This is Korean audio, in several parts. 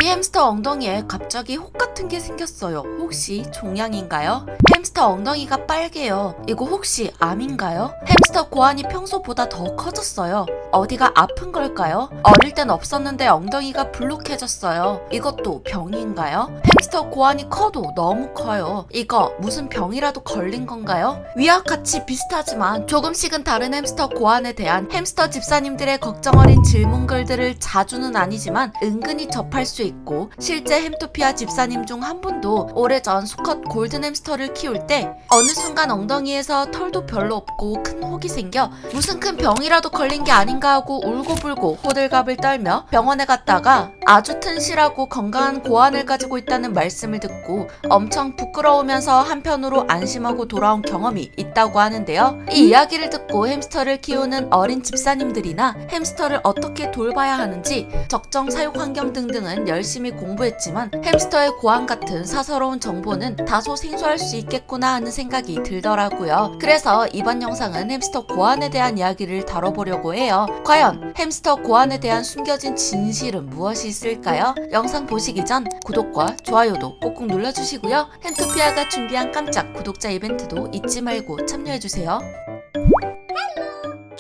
우리 햄스터 엉덩이에 갑자기 혹 같은 게 생겼어요. 혹시 종양인가요? 햄스터 엉덩이가 빨개요. 이거 혹시 암인가요? 햄스터 고환이 평소보다 더 커졌어요. 어디가 아픈 걸까요? 어릴 땐 없었는데 엉덩이가 불룩해졌어요. 이것도 병인가요? 햄스터 고환이 커도 너무 커요. 이거 무슨 병이라도 걸린 건가요? 위와 같이 비슷하지만 조금씩은 다른 햄스터 고환에 대한 햄스터 집사님들의 걱정 어린 질문글들을 자주는 아니지만 은근히 접할 수 있고, 실제 햄토피아 집사님 중 한 분도 오래전 수컷 골든 햄스터를 키울 때 어느 순간 엉덩이에서 털도 별로 없고 큰 혹이 생겨 무슨 큰 병이라도 걸린 게 아닌가 하고 울고불고 호들갑을 떨며 병원에 갔다가 아주 튼실하고 건강한 고환을 가지고 있다는 말씀을 듣고 엄청 부끄러우면서 한편으로 안심하고 돌아온 경험이 있다고 하는데요. 이 이야기를 듣고 햄스터를 키우는 어린 집사님들이나 햄스터를 어떻게 돌봐야 하는지, 적정 사육 환경 등등은 열심히 공부했지만 햄스터의 고환 같은 사서로운 정보는 다소 생소할 수 있겠구나 하는 생각이 들더라고요. 그래서 이번 영상은 햄스터 고환에 대한 이야기를 다뤄보려고 해요. 과연 햄스터 고환에 대한 숨겨진 진실은 무엇이 있을까요? 영상 보시기 전 구독과 좋아요도 꼭꼭 눌러주시고요. 햄토피아가 준비한 깜짝 구독자 이벤트도 잊지 말고 참여해주세요.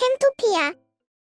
햄토피아.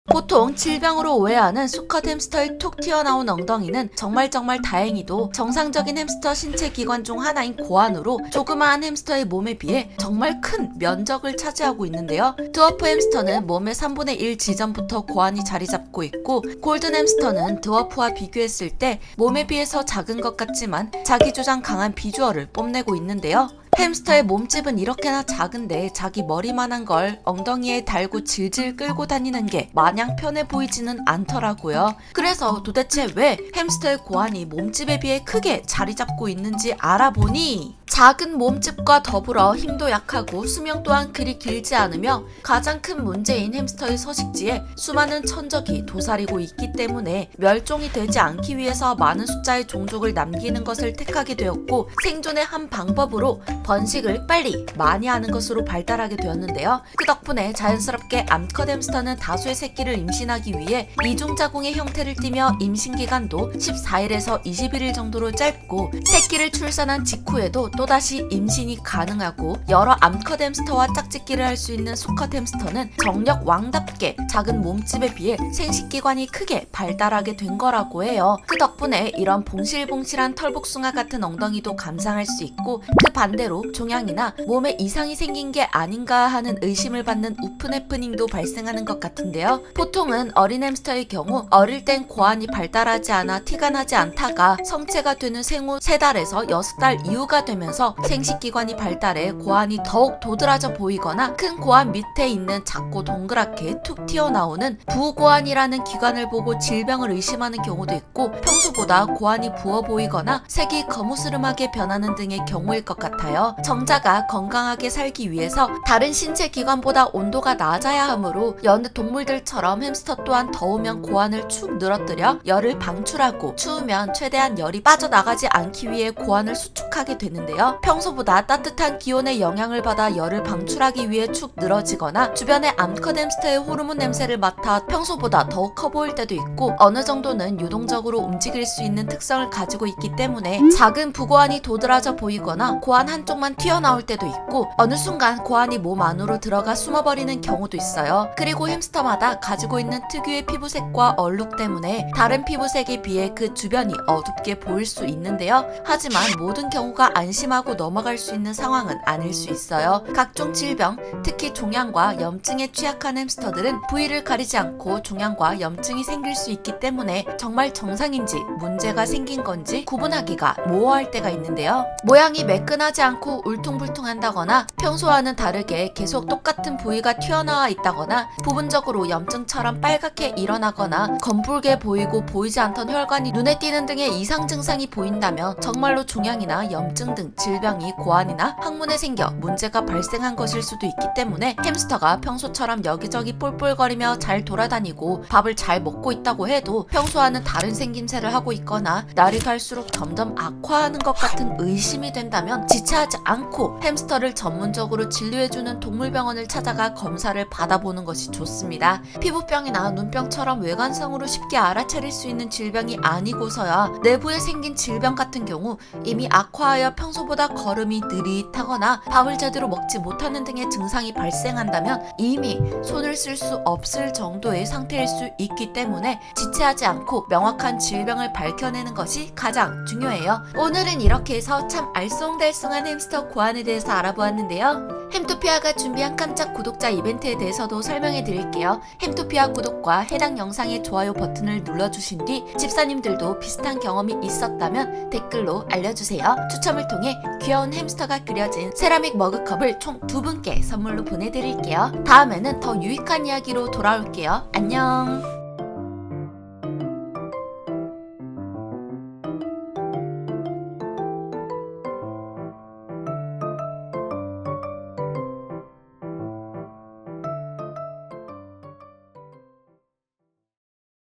보통 질병으로 오해하는 수컷 햄스터의 툭 튀어나온 엉덩이는 정말 다행히도 정상적인 햄스터 신체 기관 중 하나인 고환으로 조그마한 햄스터의 몸에 비해 정말 큰 면적을 차지하고 있는데요. 드워프 햄스터는 몸의 3분의 1 지점부터 고환이 자리 잡고 있고, 골든 햄스터는 드워프와 비교했을 때 몸에 비해서 작은 것 같지만 자기주장 강한 비주얼을 뽐내고 있는데요. 햄스터의 몸집은 이렇게나 작은데 자기 머리만한 걸 엉덩이에 달고 질질 끌고 다니는 게 마냥 편해 보이지는 않더라고요. 그래서 도대체 왜 햄스터의 고환이 몸집에 비해 크게 자리 잡고 있는지 알아보니, 작은 몸집과 더불어 힘도 약하고 수명 또한 그리 길지 않으며 가장 큰 문제인 햄스터의 서식지에 수많은 천적이 도사리고 있기 때문에 멸종이 되지 않기 위해서 많은 숫자의 종족을 남기는 것을 택하게 되었고, 생존의 한 방법으로 번식을 빨리 많이 하는 것으로 발달하게 되었는데요. 그 덕분에 자연스럽게 암컷 햄스터는 다수의 새끼를 임신하기 위해 이중자궁의 형태를 띠며 임신기간도 14일에서 21일 정도로 짧고, 새끼를 출산한 직후에도 또다시 임신이 가능하고, 여러 암컷 햄스터와 짝짓기를 할 수 있는 수컷 햄스터는 정력 왕답게 작은 몸집에 비해 생식기관이 크게 발달하게 된 거라고 해요. 그 덕분에 이런 봉실봉실한 털복숭아 같은 엉덩이도 감상할 수 있고, 그 반대로 종양이나 몸에 이상이 생긴 게 아닌가 하는 의심을 받는 우픈 해프닝도 발생하는 것 같은데요. 보통은 어린 햄스터의 경우 어릴 땐 고환이 발달하지 않아 티가 나지 않다가 성체가 되는 생후 3달에서 6달 이후가 되면서 생식기관이 발달해 고환이 더욱 도드라져 보이거나, 큰 고환 밑에 있는 작고 동그랗게 툭 튀어나오는 부고환이라는 기관을 보고 질병을 의심하는 경우도 있고, 평소보다 고환이 부어 보이거나 색이 거무스름하게 변하는 등의 경우일 것 같아요. 정자가 건강하게 살기 위해서 다른 신체 기관보다 온도가 낮아야 하므로 여느 동물들처럼 햄스터 또한 더우면 고환을 축 늘어뜨려 열을 방출하고, 추우면 최대한 열이 빠져나가지 않기 위해 고환을 수축하게 되는데요. 평소보다 따뜻한 기온의 영향을 받아 열을 방출하기 위해 축 늘어지거나, 주변의 암컷 햄스터의 호르몬 냄새를 맡아 평소보다 더 커 보일 때도 있고, 어느 정도는 유동적으로 움직일 수 있는 특성을 가지고 있기 때문에 작은 부고환이 도드라져 보이거나 고환 한쪽만 튀어나올 때도 있고, 어느 순간 고환이 몸 안으로 들어가 숨어버리는 경우도 있어요. 그리고 햄스터마다 가지고 있는 특유의 피부색과 얼룩 때문에 다른 피부색에 비해 그 주변이 어둡게 보일 수 있는데요. 하지만 모든 경우가 안심하고 넘어갈 수 있는 상황은 아닐 수 있어요. 각종 질병, 특히 종양과 염증에 취약한 햄스터들은 부위를 가리지 않고 종양과 염증이 생길 수 있기 때문에 정말 정상인지 문제가 생긴 건지 구분하기가 모호할 때가 있는데요. 모양이 매끈하지 않고 울퉁불퉁한다거나, 평소와는 다르게 계속 똑같은 부위가 튀어나와 있다거나, 부분적으로 염증처럼 빨갛게 일어나거나, 검붉게 보이고 보이지 않던 혈관이 눈에 띄는 등의 이상 증상이 보인다면 정말로 종양이나 염증 등 질병이 고환이나 항문에 생겨 문제가 발생한 것일 수도 있기 때문에 햄스터가 평소처럼 여기저기 뿔뿔거리며 잘 돌아다니고 밥을 잘 먹고 있다고 해도 평소와는 다른 생김새를 하고 있거나 날이 갈수록 점점 악화하는 것 같은 의심이 된다면 지체하지 않고 햄스터를 전문적으로 진료해주는 동물병원을 찾아가 검사를 받아보는 것이 좋습니다. 피부병이나 눈병처럼 외관상으로 쉽게 알아차릴 수 있는 질병이 아니고서야 내부에 생긴 질병 같은 경우 이미 악화하여 평소보다 걸음이 느릿하거나 밥을 제대로 먹지 못하는 등의 증상이 발생한다면 이미 손을 쓸 수 없을 정도의 상태일 수 있기 때문에 지체하지 않고 명확한 질병을 밝혀내는 것이 가장 중요해요. 오늘은 이렇게 해서 참 알쏭달쏭한 햄스터 고안에 대해서 알아보았는데요. 햄토피아가 준비한 깜짝 구독자 이벤트에 대해서도 설명해 드릴게요. 햄토피아 구독과 해당 영상의 좋아요 버튼을 눌러주신 뒤 집사님들도 비슷한 경험이 있었다면 댓글로 알려주세요. 추첨을 통해 귀여운 햄스터가 그려진 세라믹 머그컵을 총 2분께 선물로 보내드릴게요. 다음에는 더 유익한 이야기로 돌아올게요. 안녕.